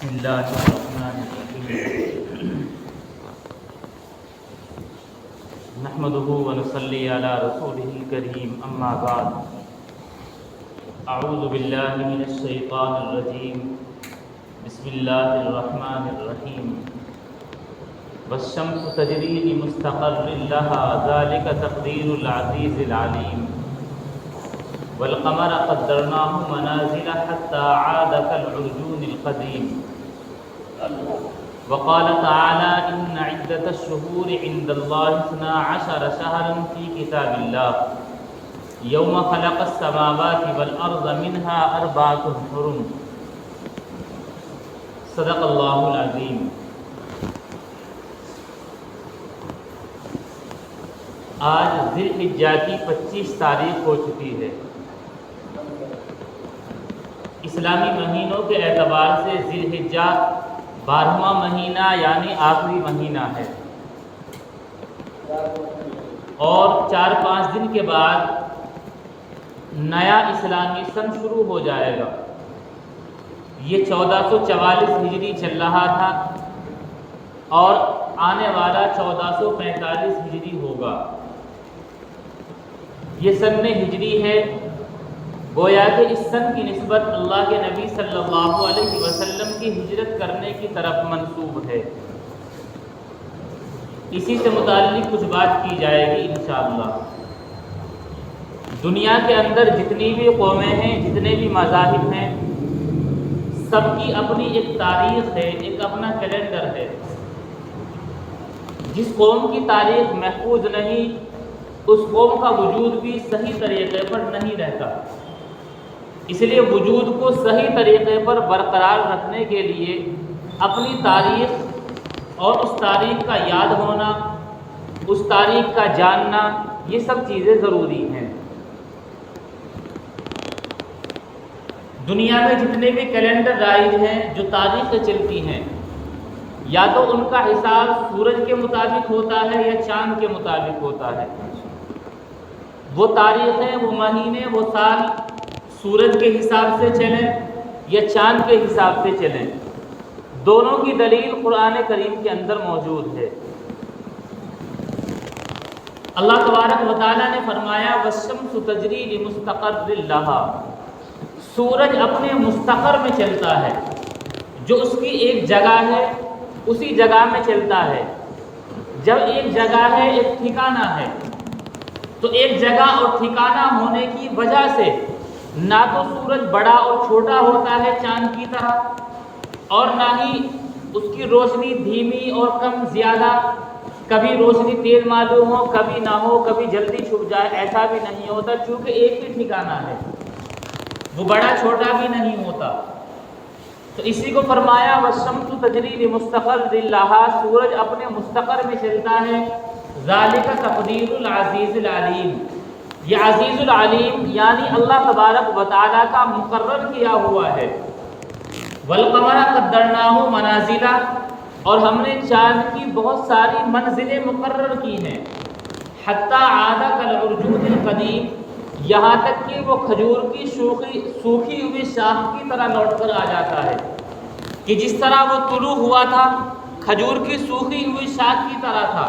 بسم اللہ الرحمن الرحیم نحمده ونصلی علی رسوله الکریم اما بعد اعوذ باللہ من الشیطان الرجیم بسم اللہ الرحمن الرحیم والشمس تجری لمستقر لها ذلك تقدیر العزیز العلیم والقمر قدرناه منازل حتى عاد كالعرجون القديم وقال تعالى إن عدة الشهور عند الله 12 شهرا في كتاب الله يوم خلق السماوات والأرض منها 4 حرم صدق الله العظيم۔ آج ذی الحجہ کی 25 تاریخ ہو چکی ہے۔ اسلامی مہینوں کے اعتبار سے ذی الحجہ 12واں مہینہ یعنی آخری مہینہ ہے، اور 4-5 دن کے بعد نیا اسلامی سن شروع ہو جائے گا۔ یہ 1444 ہجری چل رہا تھا اور آنے والا 1445 ہجری ہوگا۔ یہ سن ہجری ہے، گویا کہ اس سن کی نسبت اللہ کے نبی صلی اللہ علیہ وسلم کی ہجرت کرنے کی طرف منسوب ہے۔ اسی سے متعلق کچھ بات کی جائے گی انشاءاللہ۔ دنیا کے اندر جتنی بھی قومیں ہیں، جتنے بھی مذاہب ہیں، سب کی اپنی ایک تاریخ ہے، ایک اپنا کیلنڈر ہے۔ جس قوم کی تاریخ محفوظ نہیں، اس قوم کا وجود بھی صحیح طریقے پر نہیں رہتا۔ اس لیے وجود کو صحیح طریقے پر برقرار رکھنے کے لیے اپنی تاریخ اور اس تاریخ کا یاد ہونا، اس تاریخ کا جاننا، یہ سب چیزیں ضروری ہیں۔ دنیا میں جتنے بھی کیلنڈر رائج ہیں، جو تاریخیں چلتی ہیں، یا تو ان کا حساب سورج کے مطابق ہوتا ہے یا چاند کے مطابق ہوتا ہے۔ وہ تاریخیں، وہ مہینے، وہ سال سورج کے حساب سے چلیں یا چاند کے حساب سے چلیں، دونوں کی دلیل قرآن کریم کے اندر موجود ہے۔ اللہ تبارک و تعالیٰ نے فرمایا والشمس تجری لمستقر لها، سورج اپنے مستقر میں چلتا ہے، جو اس کی ایک جگہ ہے اسی جگہ میں چلتا ہے۔ جب ایک جگہ ہے، ایک ٹھکانہ ہے، تو ایک جگہ اور ٹھکانہ ہونے کی وجہ سے نہ تو سورج بڑا اور چھوٹا ہوتا ہے چاند کی طرح، اور نہ ہی اس کی روشنی دھیمی اور کم زیادہ، کبھی روشنی تیز معلوم ہو، کبھی نہ ہو، کبھی جلدی چھپ جائے، ایسا بھی نہیں ہوتا، چونکہ ایک ہی ٹھکانہ ہے، وہ بڑا چھوٹا بھی نہیں ہوتا۔ تو اسی کو فرمایا والشمس تجری لمستقر لها، سورج اپنے مستقر میں چلتا ہے، ذالک تقدیر العزیز العلیم، یہ عزیز العلیم یعنی اللہ تبارک و تعالیٰ کا مقرر کیا ہوا ہے۔ والقمر قدرناہ منازل، اور ہم نے چاند کی بہت ساری منزلیں مقرر کی ہیں، حتی عاد کالعرجون القدیم، یہاں تک کہ وہ کھجور کی سوکھی ہوئی شاخ کی طرح لوٹ کر آ جاتا ہے، کہ جس طرح وہ طلوع ہوا تھا کھجور کی سوکھی ہوئی شاخ کی طرح تھا،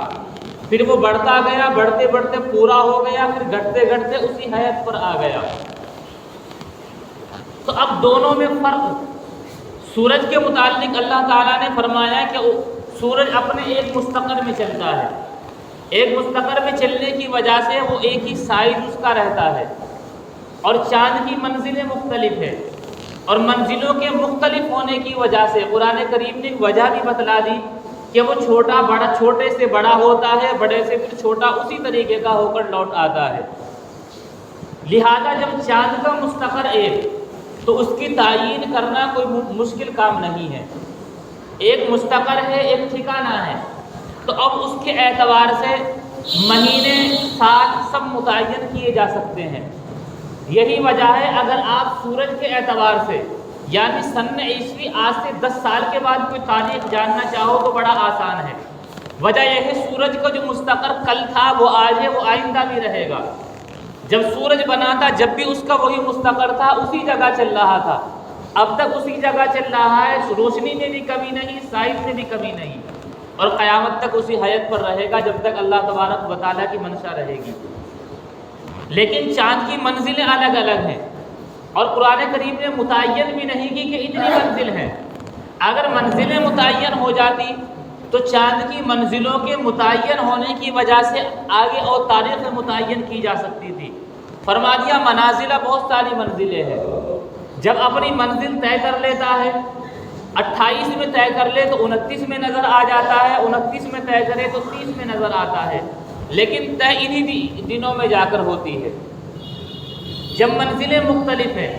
پھر وہ بڑھتا گیا، بڑھتے بڑھتے پورا ہو گیا، پھر گھٹتے گھٹتے اسی حیت پر آ گیا۔ تو اب دونوں میں فرق، سورج کے متعلق اللہ تعالیٰ نے فرمایا کہ سورج اپنے ایک مستقر میں چلتا ہے، ایک مستقر میں چلنے کی وجہ سے وہ ایک ہی سائز اس کا رہتا ہے، اور چاند کی منزلیں مختلف ہیں، اور منزلوں کے مختلف ہونے کی وجہ سے قرآن کریم نے وجہ بھی بتلا دی کہ وہ چھوٹے سے بڑا ہوتا ہے، بڑے سے پھر چھوٹا اسی طریقے کا ہو کر لوٹ آتا ہے۔ لہذا جب چاند کا مستقر ایک، تو اس کی تعیین کرنا کوئی مشکل کام نہیں ہے، ایک مستقر ہے، ایک ٹھکانہ ہے، تو اب اس کے اعتبار سے مہینے، سال سب متعین کیے جا سکتے ہیں۔ یہی وجہ ہے اگر آپ سورج کے اعتبار سے یعنی سن عیسوی آج سے 10 سال کے بعد کوئی تاریخ جاننا چاہو تو بڑا آسان ہے۔ وجہ یہ ہے سورج کا جو مستقر کل تھا وہ آج ہے، وہ آئندہ بھی رہے گا۔ جب سورج بنا تھا جب بھی اس کا وہی مستقر تھا، اسی جگہ چل رہا تھا، اب تک اسی جگہ چل رہا ہے، روشنی میں بھی کمی نہیں، سائز میں بھی کمی نہیں، اور قیامت تک اسی حیت پر رہے گا جب تک اللہ تبارک و تعالیٰ کی منشا رہے گی۔ لیکن چاند کی منزلیں الگ الگ ہیں، اور قرآن کریم نے متعین بھی نہیں کی کہ اتنی منزل ہیں۔ اگر منزلیں متعین ہو جاتی تو چاند کی منزلوں کے متعین ہونے کی وجہ سے آگے اور تاریخ متعین کی جا سکتی تھی۔ فرما دیا منازل، بہت ساری منزلیں ہیں، جب اپنی منزل طے کر لیتا ہے، 28 میں طے کر لے تو 29 میں نظر آ جاتا ہے، 29 میں طے کرے تو 30 میں نظر آتا ہے، لیکن طے انہی دنوں میں جا کر ہوتی ہے۔ جب منزلیں مختلف ہیں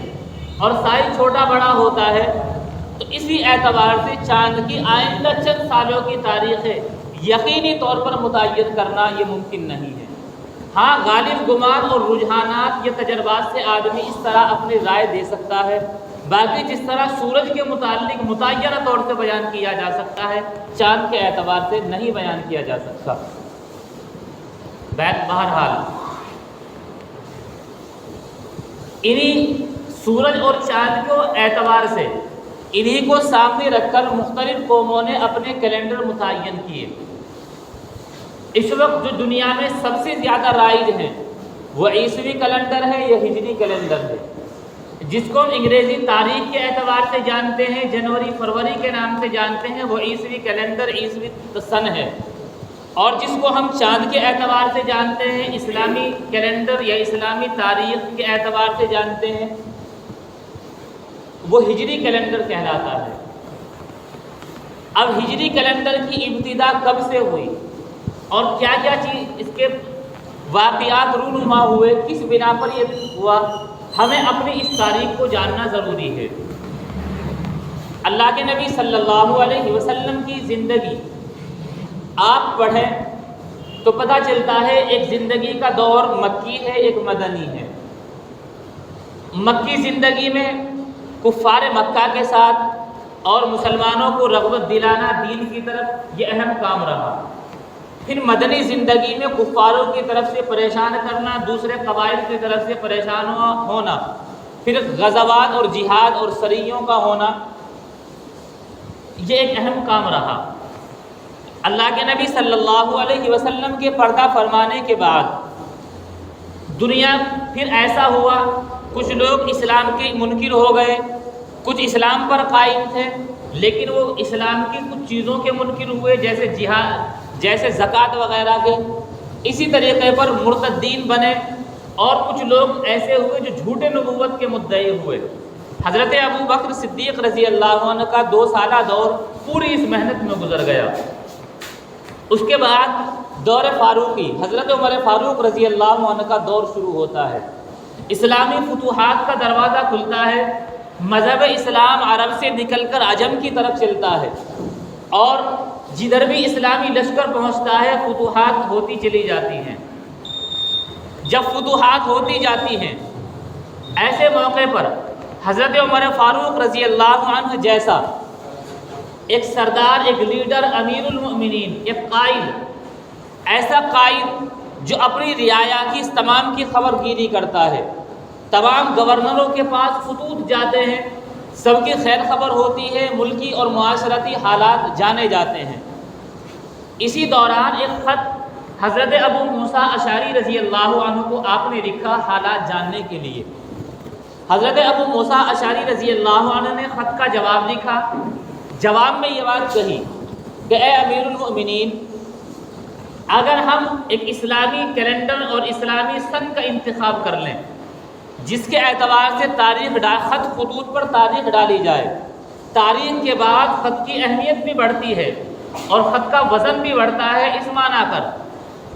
اور سائز چھوٹا بڑا ہوتا ہے تو اسی اعتبار سے چاند کی آئندہ چند سالوں کی تاریخیں یقینی طور پر متعین کرنا یہ ممکن نہیں ہے۔ ہاں، غالب گمان اور رجحانات یا تجربات سے آدمی اس طرح اپنی رائے دے سکتا ہے، باقی جس طرح سورج کے متعلق متعینہ طور سے بیان کیا جا سکتا ہے، چاند کے اعتبار سے نہیں بیان کیا جا سکتا۔ بہرحال انہی سورج اور چاند کو اعتبار سے انہی کو سامنے رکھ کر مختلف قوموں نے اپنے کیلنڈر متعین کیے۔ اس وقت جو دنیا میں سب سے زیادہ رائج ہیں وہ عیسوی کیلنڈر ہے یا ہجری کیلنڈر ہے، جس کو ہم انگریزی تاریخ کے اعتبار سے جانتے ہیں، جنوری فروری کے نام سے جانتے ہیں، وہ عیسوی کیلنڈر، عیسوی سن ہے۔ اور جس کو ہم چاند کے اعتبار سے جانتے ہیں، اسلامی کیلنڈر یا اسلامی تاریخ کے اعتبار سے جانتے ہیں، وہ ہجری کیلنڈر کہلاتا ہے۔ اب ہجری کیلنڈر کی ابتدا کب سے ہوئی اور کیا کیا چیز اس کے واقعات رونما ہوئے، کس بنا پر یہ ہوا، ہمیں اپنی اس تاریخ کو جاننا ضروری ہے۔ اللہ کے نبی صلی اللہ علیہ وسلم کی زندگی آپ پڑھیں تو پتہ چلتا ہے ایک زندگی کا دور مکی ہے، ایک مدنی ہے۔ مکی زندگی میں کفار مکہ کے ساتھ اور مسلمانوں کو رغبت دلانا دین کی طرف، یہ اہم کام رہا۔ پھر مدنی زندگی میں کفاروں کی طرف سے پریشان کرنا، دوسرے قبائل کی طرف سے پریشان ہونا، پھر غزوات اور جہاد اور سریوں کا ہونا، یہ ایک اہم کام رہا۔ اللہ کے نبی صلی اللہ علیہ وسلم کے پردہ فرمانے کے بعد دنیا پھر ایسا ہوا، کچھ لوگ اسلام کے منکر ہو گئے، کچھ اسلام پر قائم تھے لیکن وہ اسلام کی کچھ چیزوں کے منکر ہوئے، جیسے جہاد، جیسے زکوٰۃ وغیرہ کے۔ اسی طریقے پر مرتدین بنے، اور کچھ لوگ ایسے ہوئے جو جھوٹے نبوت کے مدعی ہوئے۔ حضرت ابو بکر صدیق رضی اللہ عنہ کا 2 سالہ دور پوری اس محنت میں گزر گیا۔ اس کے بعد دور فاروقی، حضرت عمر فاروق رضی اللہ عنہ کا دور شروع ہوتا ہے۔ اسلامی فتوحات کا دروازہ کھلتا ہے، مذہب اسلام عرب سے نکل کر عجم کی طرف چلتا ہے، اور جدھر بھی اسلامی لشکر پہنچتا ہے فتوحات ہوتی چلی جاتی ہیں۔ جب فتوحات ہوتی جاتی ہیں، ایسے موقع پر حضرت عمر فاروق رضی اللہ عنہ جیسا ایک سردار، ایک لیڈر، امیر المؤمنین، ایک قائد، ایسا قائد جو اپنی رعایا کی تمام کی خبر گیری کرتا ہے، تمام گورنروں کے پاس خطوط جاتے ہیں، سب کی خیر خبر ہوتی ہے، ملکی اور معاشرتی حالات جانے جاتے ہیں۔ اسی دوران ایک خط حضرت ابو موسیٰ اشعری رضی اللہ عنہ کو آپ نے لکھا حالات جاننے کے لیے۔ حضرت ابو موسیٰ اشعری رضی اللہ عنہ نے خط کا جواب لکھا، جواب میں یہ بات کہی کہ اے امیر المؤمنین، اگر ہم ایک اسلامی کیلنڈر اور اسلامی سن کا انتخاب کر لیں جس کے اعتبار سے خط خطوط پر تاریخ ڈالی جائے، تاریخ کے بعد خط کی اہمیت بھی بڑھتی ہے اور خط کا وزن بھی بڑھتا ہے، اس معنی کر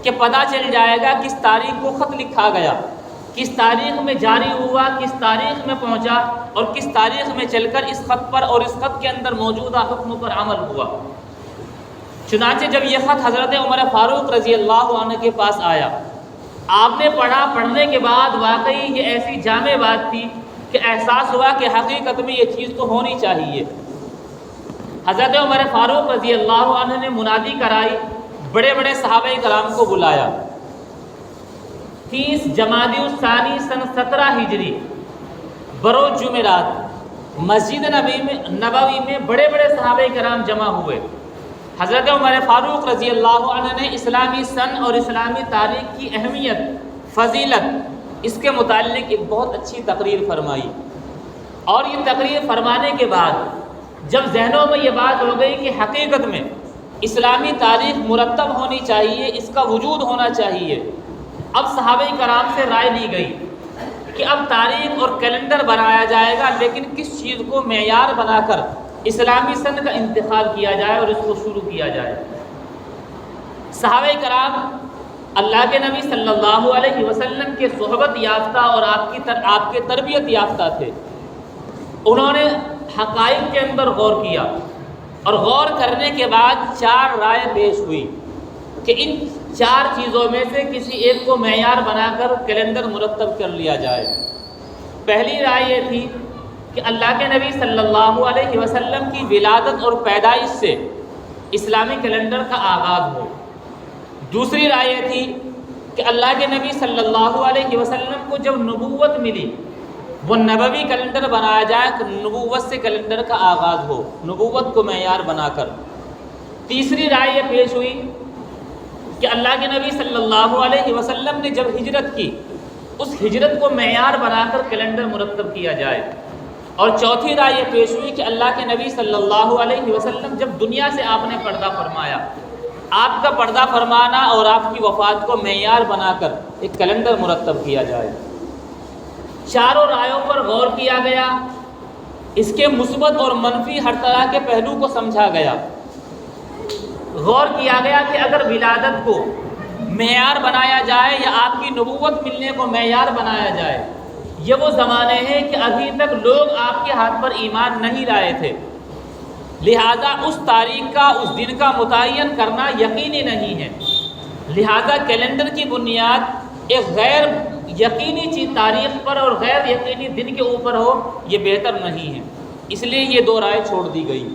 کہ پتہ چل جائے گا کس تاریخ کو خط لکھا گیا، کس تاریخ میں جاری ہوا، کس تاریخ میں پہنچا، اور کس تاریخ میں چل کر اس خط پر اور اس خط کے اندر موجودہ حکم پر عمل ہوا۔ چنانچہ جب یہ خط حضرت عمر فاروق رضی اللہ عنہ کے پاس آیا، آپ نے پڑھا، پڑھنے کے بعد واقعی یہ ایسی جامع بات تھی کہ احساس ہوا کہ حقیقت میں یہ چیز تو ہونی چاہیے۔ حضرت عمر فاروق رضی اللہ عنہ نے منادی کرائی، بڑے بڑے صحابہ کرام کو بلایا۔ 30 جمادی الثانی سن 17 ہجری بروز جمعرات مسجد نبوی میں بڑے بڑے صحابہ کرام جمع ہوئے۔ حضرت عمر فاروق رضی اللہ عنہ نے اسلامی سن اور اسلامی تاریخ کی اہمیت، فضیلت، اس کے متعلق ایک بہت اچھی تقریر فرمائی۔ اور یہ تقریر فرمانے کے بعد جب ذہنوں میں یہ بات ہو گئی کہ حقیقت میں اسلامی تاریخ مرتب ہونی چاہیے، اس کا وجود ہونا چاہیے، اب صحابہ کرام سے رائے لی گئی کہ اب تاریخ اور کیلنڈر بنایا جائے گا، لیکن کس چیز کو معیار بنا کر اسلامی سن کا انتخاب کیا جائے اور اس کو شروع کیا جائے۔ صحابہ کرام اللہ کے نبی صلی اللہ علیہ وسلم کے صحبت یافتہ اور آپ کے تربیت یافتہ تھے۔ انہوں نے حقائق کے اندر غور کیا، اور غور کرنے کے بعد 4 رائے پیش ہوئی کہ ان 4 چیزوں میں سے کسی ایک کو معیار بنا کر کیلنڈر مرتب کر لیا جائے۔ پہلی رائے یہ تھی کہ اللہ کے نبی صلی اللہ علیہ وسلم کی ولادت اور پیدائش سے اسلامی کیلنڈر کا آغاز ہو۔ دوسری رائے یہ تھی کہ اللہ کے نبی صلی اللہ علیہ وسلم کو جب نبوت ملی وہ نبوی کیلنڈر بنایا جائے، کہ نبوت سے کیلنڈر کا آغاز ہو، نبوت کو معیار بنا کر۔ تیسری رائے یہ پیش ہوئی کہ اللہ کے نبی صلی اللہ علیہ وسلم نے جب ہجرت کی، اس ہجرت کو معیار بنا کر کیلنڈر مرتب کیا جائے۔ اور چوتھی رائے یہ پیش ہوئی کہ اللہ کے نبی صلی اللہ علیہ وسلم جب دنیا سے آپ نے پردہ فرمایا، آپ کا پردہ فرمانا اور آپ کی وفات کو معیار بنا کر ایک کیلنڈر مرتب کیا جائے۔ چاروں رائوں پر غور کیا گیا، اس کے مثبت اور منفی ہر طرح کے پہلو کو سمجھا گیا۔ غور کیا گیا کہ اگر ولادت کو معیار بنایا جائے یا آپ کی نبوت ملنے کو معیار بنایا جائے، یہ وہ زمانے ہیں کہ ابھی تک لوگ آپ کے ہاتھ پر ایمان نہیں لائے تھے، لہذا اس تاریخ کا، اس دن کا متعین کرنا یقینی نہیں ہے۔ لہذا کیلنڈر کی بنیاد ایک غیر یقینی چیز تاریخ پر اور غیر یقینی دن کے اوپر ہو، یہ بہتر نہیں ہے، اس لیے یہ 2 رائے چھوڑ دی گئی۔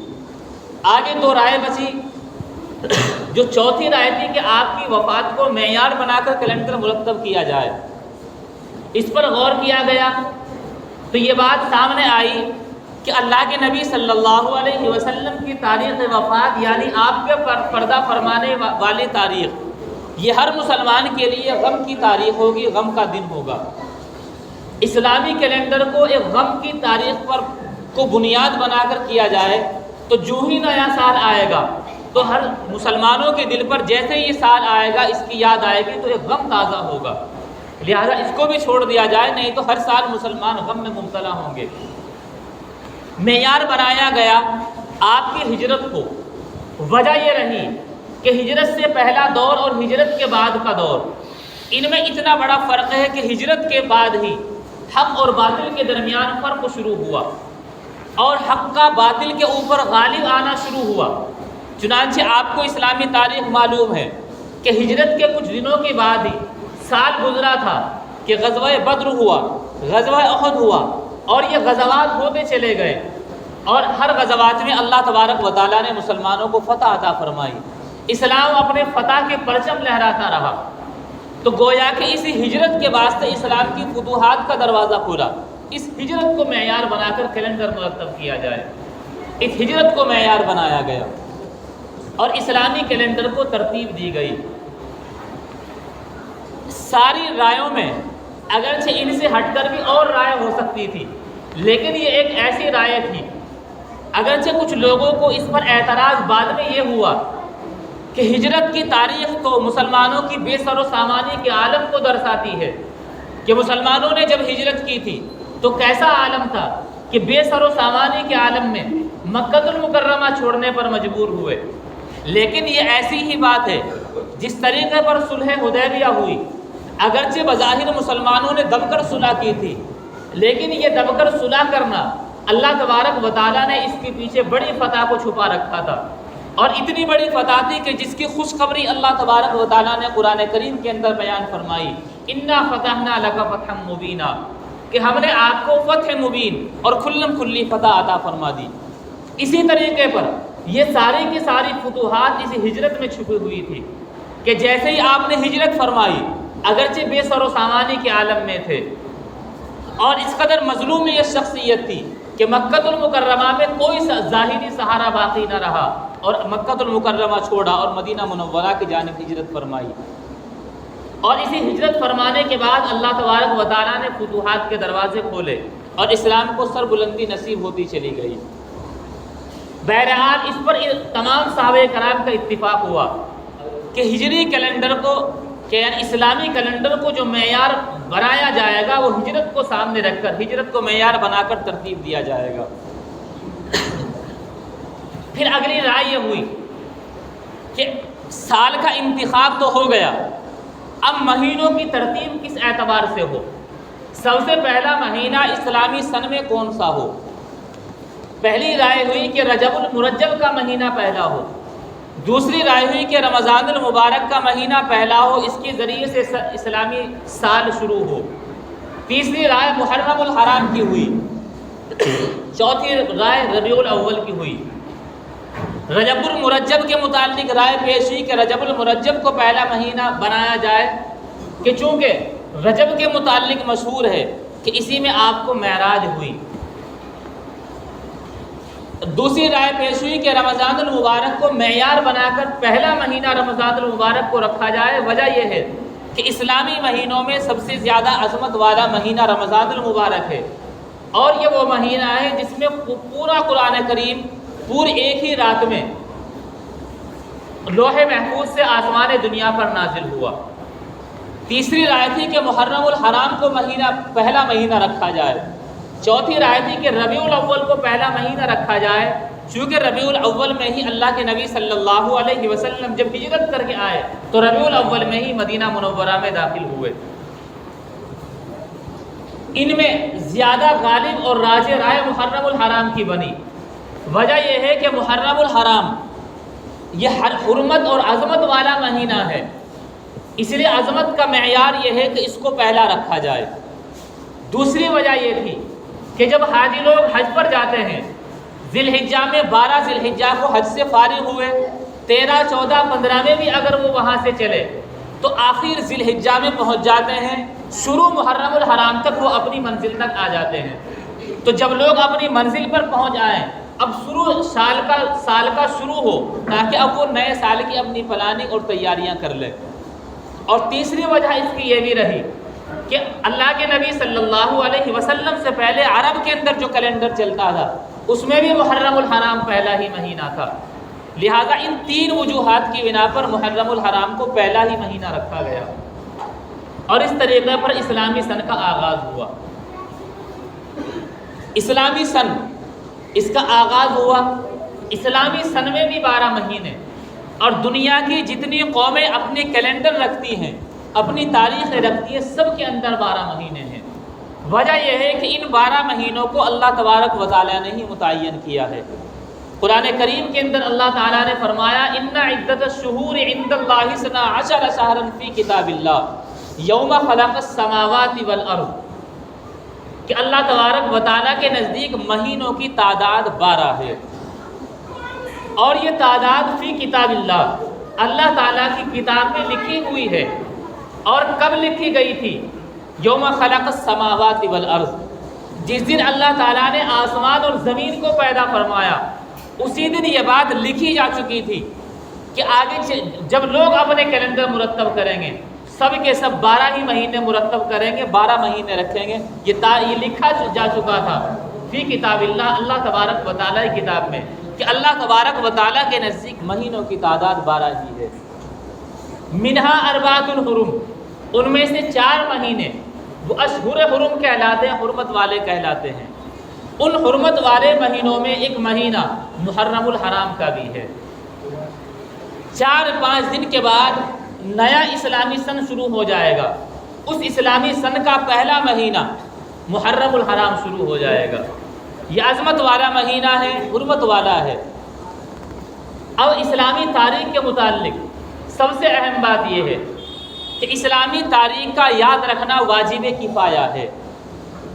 آگے 2 رائے بچی، جو چوتھی رائے تھی کہ آپ کی وفات کو معیار بنا کر کیلنڈر مرتب کیا جائے۔ اس پر غور کیا گیا تو یہ بات سامنے آئی کہ اللہ کے نبی صلی اللہ علیہ وسلم کی تاریخ وفات، یعنی آپ کے پردہ فرمانے والی تاریخ، یہ ہر مسلمان کے لیے غم کی تاریخ ہوگی، غم کا دن ہوگا۔ اسلامی کیلنڈر کو ایک غم کی تاریخ پر کو بنیاد بنا کر کیا جائے تو جو ہی نیا سال آئے گا تو ہر مسلمانوں کے دل پر جیسے یہ سال آئے گا، اس کی یاد آئے گی تو ایک غم تازہ ہوگا، لہذا اس کو بھی چھوڑ دیا جائے، نہیں تو ہر سال مسلمان غم میں مبتلا ہوں گے۔ معیار بنایا گیا آپ کی ہجرت کو۔ وجہ یہ رہی کہ ہجرت سے پہلا دور اور ہجرت کے بعد کا دور، ان میں اتنا بڑا فرق ہے کہ ہجرت کے بعد ہی حق اور باطل کے درمیان فرق شروع ہوا اور حق کا باطل کے اوپر غالب آنا شروع ہوا۔ چنانچہ آپ کو اسلامی تاریخ معلوم ہے کہ ہجرت کے کچھ دنوں کے بعد ہی سال گزرا تھا کہ غزوہ بدر ہوا، غزوہ احد ہوا، اور یہ غزوات ہوتے چلے گئے، اور ہر غزوات میں اللہ تبارک و تعالیٰ نے مسلمانوں کو فتح عطا فرمائی، اسلام اپنے فتح کے پرچم لہراتا رہا۔ تو گویا کہ اسی ہجرت کے واسطے اسلام کی فتوحات کا دروازہ کھلا۔ اس ہجرت کو معیار بنا کر کیلنڈر مرتب کیا جائے، اس ہجرت کو معیار بنایا گیا اور اسلامی کیلنڈر کو ترتیب دی گئی۔ ساری رائوں میں اگرچہ ان سے ہٹ کر بھی اور رائے ہو سکتی تھی، لیکن یہ ایک ایسی رائے تھی، اگرچہ کچھ لوگوں کو اس پر اعتراض بعد میں یہ ہوا کہ ہجرت کی تاریخ تو مسلمانوں کی بے سر و سامانی کے عالم کو درساتی ہے کہ مسلمانوں نے جب ہجرت کی تھی تو کیسا عالم تھا کہ بے سر و سامانی کے عالم میں مکہ المکرمہ چھوڑنے پر مجبور ہوئے۔ لیکن یہ ایسی ہی بات ہے جس طریقے پر صلح حدیبیہ ہوئی، اگرچہ بظاہر مسلمانوں نے دب کر صلح کی تھی، لیکن یہ دب کر صلح کرنا اللہ تبارک و تعالیٰ نے اس کے پیچھے بڑی فتح کو چھپا رکھا تھا، اور اتنی بڑی فتح تھی کہ جس کی خوشخبری اللہ تبارک و تعالیٰ نے قرآن کریم کے اندر بیان فرمائی، انا فتحنا لک فتحا مبینا، کہ ہم نے آپ کو فتح مبین اور کھلم کھلی فتح عطا فرما دی۔ اسی طریقے پر یہ ساری کی ساری فتوحات اسی ہجرت میں چھپی ہوئی تھی کہ جیسے ہی آپ نے ہجرت فرمائی، اگرچہ بے سر و سامانی کے عالم میں تھے اور اس قدر مظلوم یہ شخصیت تھی کہ کہ مکہ المکرمہ میں کوئی ظاہری سہارا باقی نہ رہا اور مکہ المکرمہ چھوڑا اور مدینہ منورہ کی جانب ہجرت فرمائی۔ اور اسی ہجرت فرمانے کے بعد اللہ تبارک و تعالیٰ نے فتوحات کے دروازے کھولے اور اسلام کو سربلندی نصیب ہوتی چلی گئی۔ بہرحال اس پر تمام صحابہ کرام کا اتفاق ہوا کہ ہجری کیلنڈر کو یعنی اسلامی کیلنڈر کو جو معیار بنایا جائے گا وہ ہجرت کو سامنے رکھ کر ہجرت کو معیار بنا کر ترتیب دیا جائے گا۔ پھر اگلی رائے یہ ہوئی کہ سال کا انتخاب تو ہو گیا، اب مہینوں کی ترتیب کس اعتبار سے ہو؟ سب سے پہلا مہینہ اسلامی سن میں کون سا ہو؟ پہلی رائے ہوئی کہ رجب المرجب کا مہینہ پہلا ہو، دوسری رائے ہوئی کہ رمضان المبارک کا مہینہ پہلا ہو، اس کے ذریعے سے اسلامی سال شروع ہو، تیسری رائے محرم الحرام کی ہوئی، چوتھی رائے ربیع الاول کی ہوئی۔ رجب المرجب کے متعلق رائے پیش ہوئی کہ رجب المرجب کو پہلا مہینہ بنایا جائے کہ چونکہ رجب کے متعلق مشہور ہے کہ اسی میں آپ کو معراج ہوئی۔ دوسری رائے پیش ہوئی کہ رمضان المبارک کو معیار بنا کر پہلا مہینہ رمضان المبارک کو رکھا جائے، وجہ یہ ہے کہ اسلامی مہینوں میں سب سے زیادہ عظمت والا مہینہ رمضان المبارک ہے، اور یہ وہ مہینہ ہے جس میں پورا قرآن کریم پوری ایک ہی رات میں لوح محفوظ سے آسمان دنیا پر نازل ہوا۔ تیسری رائے تھی کہ محرم الحرام کو پہلا مہینہ رکھا جائے، چوتھی رائے تھی کہ ربیع الاول کو پہلا مہینہ رکھا جائے، چونکہ ربیع الاول میں ہی اللہ کے نبی صلی اللہ علیہ وسلم جب ہجرت کر کے آئے تو ربیع الاول میں ہی مدینہ منورہ میں داخل ہوئے۔ ان میں زیادہ غالب اور راجح رائے محرم الحرام کی بنی۔ وجہ یہ ہے کہ محرم الحرام یہ حرمت اور عظمت والا مہینہ ہے، اس لیے عظمت کا معیار یہ ہے کہ اس کو پہلا رکھا جائے۔ دوسری وجہ یہ تھی کہ جب حاجی لوگ حج پر جاتے ہیں، ذی الحجہ میں 12 ذی الحجہ کو حج سے فارغ ہوئے، 13، 14، 15 میں بھی اگر وہ وہاں سے چلے تو آخر ذی الحجہ میں پہنچ جاتے ہیں، شروع محرم الحرام تک وہ اپنی منزل تک آ جاتے ہیں۔ تو جب لوگ اپنی منزل پر پہنچ آئیں، اب سال کا شروع ہو تاکہ اب وہ نئے سال کی اپنی پلاننگ اور تیاریاں کر لیں۔ اور تیسری وجہ اس کی یہ بھی رہی کہ اللہ کے نبی صلی اللہ علیہ وسلم سے پہلے عرب کے اندر جو کیلنڈر چلتا تھا اس میں بھی محرم الحرام پہلا ہی مہینہ تھا، لہذا ان تین وجوہات کی بنا پر محرم الحرام کو پہلا ہی مہینہ رکھا گیا، اور اس طریقے پر اسلامی سن کا آغاز ہوا۔ اسلامی سن اس کا آغاز ہوا، اسلامی سن میں بھی 12 مہینے، اور دنیا کی جتنی قومیں اپنے کیلنڈر رکھتی ہیں، اپنی تاریخیں رکھتی ہیں، سب کے اندر 12 مہینے ہیں۔ وجہ یہ ہے کہ ان 12 مہینوں کو اللہ تبارک و تعالیٰ نے ہی متعین کیا ہے۔ قرآن کریم کے اندر اللہ تعالیٰ نے فرمایا ان عدت الشہور عند اللہ 12 شہرا فی کتاب اللہ یوم خلق السماوات والارض، کہ اللہ تبارک و تعالیٰ کے نزدیک مہینوں کی تعداد 12 ہے، اور یہ تعداد فی کتاب اللہ تعالیٰ کی کتاب میں لکھی ہوئی ہے۔ اور کب لکھی گئی تھی؟ یوم خلق السماوات والارض، جس دن اللہ تعالیٰ نے آسمان اور زمین کو پیدا فرمایا، اسی دن یہ بات لکھی جا چکی تھی کہ آگے جب لوگ اپنے کیلنڈر مرتب کریں گے سب کے سب 12 ہی مہینے مرتب کریں گے، 12 مہینے رکھیں گے، یہ لکھا جا چکا تھا فی کتاب اللہ تبارک و تعالیٰ کی کتاب میں کہ اللہ تبارک و تعالیٰ کے نزدیک مہینوں کی تعداد 12 ہی ہے۔ منہا اربعۃ الحرم، ان میں سے 4 مہینے وہ اشہر حرم کہلاتے ہیں، حرمت والے کہلاتے ہیں۔ ان حرمت والے مہینوں میں ایک مہینہ محرم الحرام کا بھی ہے۔ 4-5 دن کے بعد نیا اسلامی سن شروع ہو جائے گا، اس اسلامی سن کا پہلا مہینہ محرم الحرام شروع ہو جائے گا۔ یہ عظمت والا مہینہ ہے، حرمت والا ہے۔ اب اسلامی تاریخ کے متعلق سب سے اہم بات یہ ہے کہ اسلامی تاریخ کا یاد رکھنا واجب کفایہ ہے۔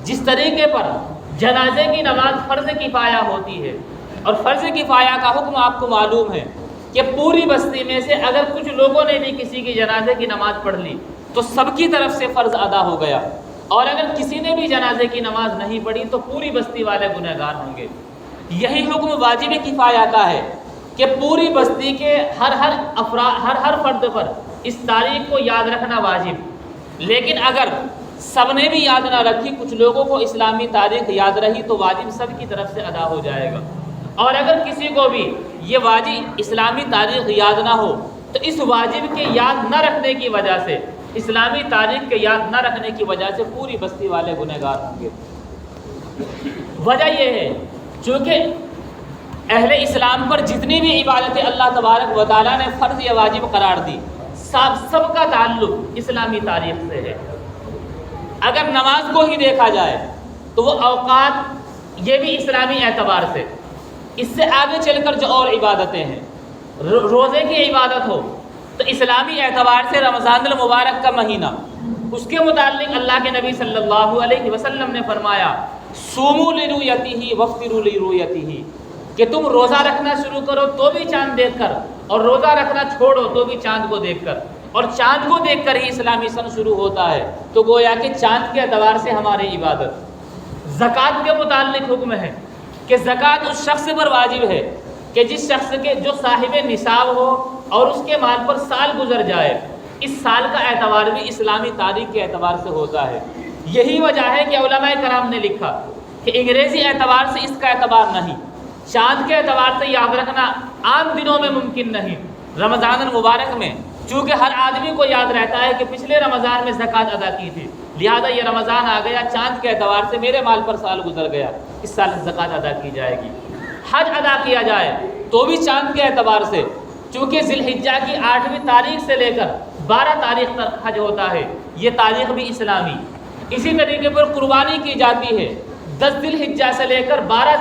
جس طریقے پر جنازے کی نماز فرض کفایہ ہوتی ہے، اور فرض کفایہ کا حکم آپ کو معلوم ہے کہ پوری بستی میں سے اگر کچھ لوگوں نے بھی کسی کی جنازے کی نماز پڑھ لی تو سب کی طرف سے فرض ادا ہو گیا۔ اور اگر کسی نے بھی جنازے کی نماز نہیں پڑھی تو پوری بستی والے گنہگار ہوں گے۔ یہی حکم واجب کفایہ کا ہے کہ پوری بستی کے ہر فرد پر اس تاریخ کو یاد رکھنا واجب، لیکن اگر سب نے بھی یاد نہ رکھی، کچھ لوگوں کو اسلامی تاریخ یاد رہی تو واجب سب کی طرف سے ادا ہو جائے گا۔ اور اگر کسی کو بھی یہ واجب اسلامی تاریخ یاد نہ ہو تو اس واجب کے یاد نہ رکھنے کی وجہ سے، اسلامی تاریخ کے یاد نہ رکھنے کی وجہ سے پوری بستی والے گنہگار ہوں گے۔ وجہ یہ ہے چونکہ اہل اسلام پر جتنی بھی عبادتیں اللہ تبارک و تعالیٰ نے فرض یا واجب قرار دی، سب کا تعلق اسلامی تاریخ سے ہے۔ اگر نماز کو ہی دیکھا جائے تو وہ اوقات یہ بھی اسلامی اعتبار سے، اس سے آگے چل کر جو اور عبادتیں ہیں، روزے کی عبادت ہو تو اسلامی اعتبار سے رمضان المبارک کا مہینہ، اس کے متعلق اللہ کے نبی صلی اللہ علیہ وسلم نے فرمایا صوموا لرؤیتہ وافطروا لرؤیتہ، کہ تم روزہ رکھنا شروع کرو تو بھی چاند دیکھ کر، اور روزہ رکھنا چھوڑو تو بھی چاند کو دیکھ کر، اور چاند کو دیکھ کر ہی اسلامی سن شروع ہوتا ہے۔ تو گویا کہ چاند کے اعتبار سے ہماری عبادت۔ زکوٰۃ کے متعلق حکم ہے کہ زکوٰۃ اس شخص پر واجب ہے کہ جس شخص کے جو صاحب نصاب ہو اور اس کے مال پر سال گزر جائے، اس سال کا اعتبار بھی اسلامی تاریخ کے اعتبار سے ہوتا ہے۔ یہی وجہ ہے کہ علماء کرام نے لکھا کہ انگریزی اعتبار سے اس کا اعتبار نہیں، چاند کے اعتبار سے یاد رکھنا عام دنوں میں ممکن نہیں، رمضان المبارک میں چونکہ ہر آدمی کو یاد رہتا ہے کہ پچھلے رمضان میں زکوٰۃ ادا کی تھی، لہذا یہ رمضان آ گیا، چاند کے اعتبار سے میرے مال پر سال گزر گیا، اس سال زکوٰۃ ادا کی جائے گی۔ حج ادا کیا جائے تو بھی چاند کے اعتبار سے، چونکہ ذی الحجہ کی 8ویں تاریخ سے لے کر 12 تاریخ تک حج ہوتا ہے، یہ تاریخ بھی اسلامی۔ اسی طریقے پر قربانی کی جاتی ہے 10 ذی الحجہ سے لے کر 12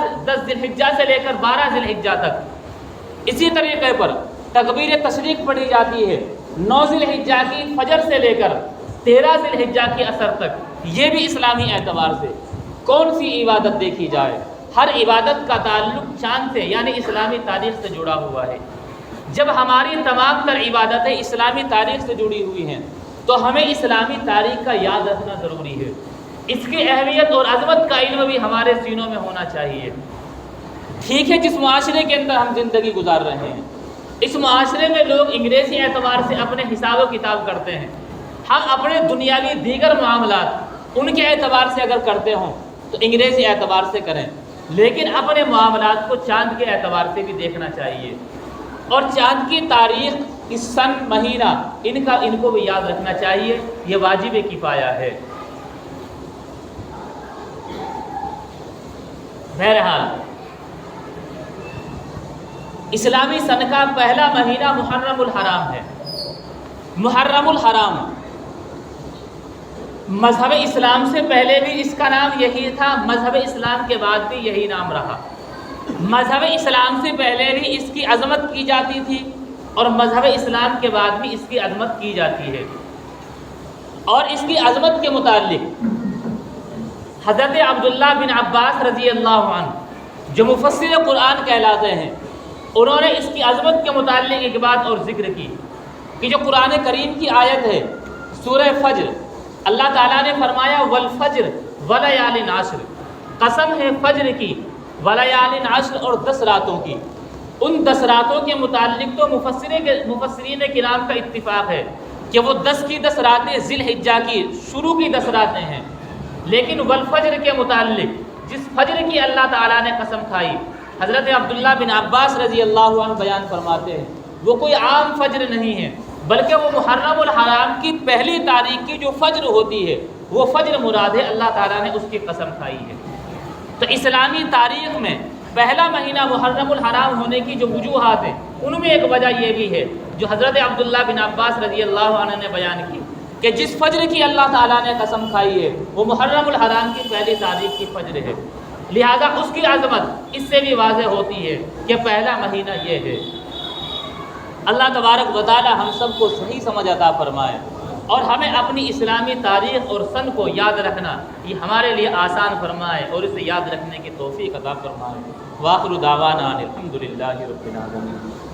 ذی الحجہ تک۔ اسی طریقے پر تکبیر تشریق پڑھی جاتی ہے 9 ذی الحجہ کی فجر سے لے کر 13 ذی الحجہ کی عصر تک، یہ بھی اسلامی اعتبار سے۔ کون سی عبادت دیکھی جائے، ہر عبادت کا تعلق چاند سے یعنی اسلامی تاریخ سے جڑا ہوا ہے۔ جب ہماری تمام تر عبادتیں اسلامی تاریخ سے جڑی ہوئی ہیں تو ہمیں اسلامی تاریخ کا یاد رکھنا ضروری ہے، اس کی اہمیت اور عظمت کا علم بھی ہمارے سینوں میں ہونا چاہیے۔ ٹھیک ہے، جس معاشرے کے اندر ہم زندگی گزار رہے ہیں، اس معاشرے میں لوگ انگریزی اعتبار سے اپنے حساب و کتاب کرتے ہیں، ہم اپنے دنیاوی دیگر معاملات ان کے اعتبار سے اگر کرتے ہوں تو انگریزی اعتبار سے کریں، لیکن اپنے معاملات کو چاند کے اعتبار سے بھی دیکھنا چاہیے، اور چاند کی تاریخ، اس سن، مہینہ، ان کو بھی یاد رکھنا چاہیے، یہ واجب کفایہ ہے۔ بہرحال اسلامی سن کا پہلا مہینہ محرم الحرام ہے۔ محرم الحرام مذہب اسلام سے پہلے بھی اس کا نام یہی تھا، مذہب اسلام کے بعد بھی یہی نام رہا۔ مذہب اسلام سے پہلے بھی اس کی عظمت کی جاتی تھی اور مذہب اسلام کے بعد بھی اس کی عظمت کی جاتی ہے۔ اور اس کی عظمت کے متعلق حضرت عبداللہ بن عباس رضی اللہ عنہ جو مفسر قرآن کہلاتے ہیں، انہوں نے اس کی عظمت کے متعلق ایک بات اور ذکر کی کہ جو قرآن کریم کی آیت ہے سورہ فجر، اللہ تعالیٰ نے فرمایا والفجر ولیال عشر، قسم ہے فجر کی، ولیال عشر، اور 10 راتوں کی۔ ان 10 راتوں کے متعلق تو مفسرین کرام کا اتفاق ہے کہ وہ 10 کی 10 راتیں ذی الحجہ کی شروع کی 10 راتیں ہیں، لیکن والفجر کے متعلق جس فجر کی اللہ تعالیٰ نے قسم کھائی، حضرت عبداللہ بن عباس رضی اللہ عنہ بیان فرماتے ہیں وہ کوئی عام فجر نہیں ہے، بلکہ وہ محرم الحرام کی پہلی تاریخ کی جو فجر ہوتی ہے وہ فجر مراد ہے، اللہ تعالیٰ نے اس کی قسم کھائی ہے۔ تو اسلامی تاریخ میں پہلا مہینہ محرم الحرام ہونے کی جو وجوہات ہیں، ان میں ایک وجہ یہ بھی ہے جو حضرت عبداللہ بن عباس رضی اللہ عنہ نے بیان کی کہ جس فجر کی اللہ تعالیٰ نے قسم کھائی ہے وہ محرم الحرام کی پہلی تاریخ کی فجر ہے، لہذا اس کی عظمت اس سے بھی واضح ہوتی ہے کہ پہلا مہینہ یہ ہے۔ اللہ تبارک و تعالی ہم سب کو صحیح سمجھ عطا فرمائے اور ہمیں اپنی اسلامی تاریخ اور سن کو یاد رکھنا یہ ہمارے لیے آسان فرمائے اور اسے یاد رکھنے کی توفیق عطا فرمائے۔ وآخر دعوانا الحمدللہ رب العالمین۔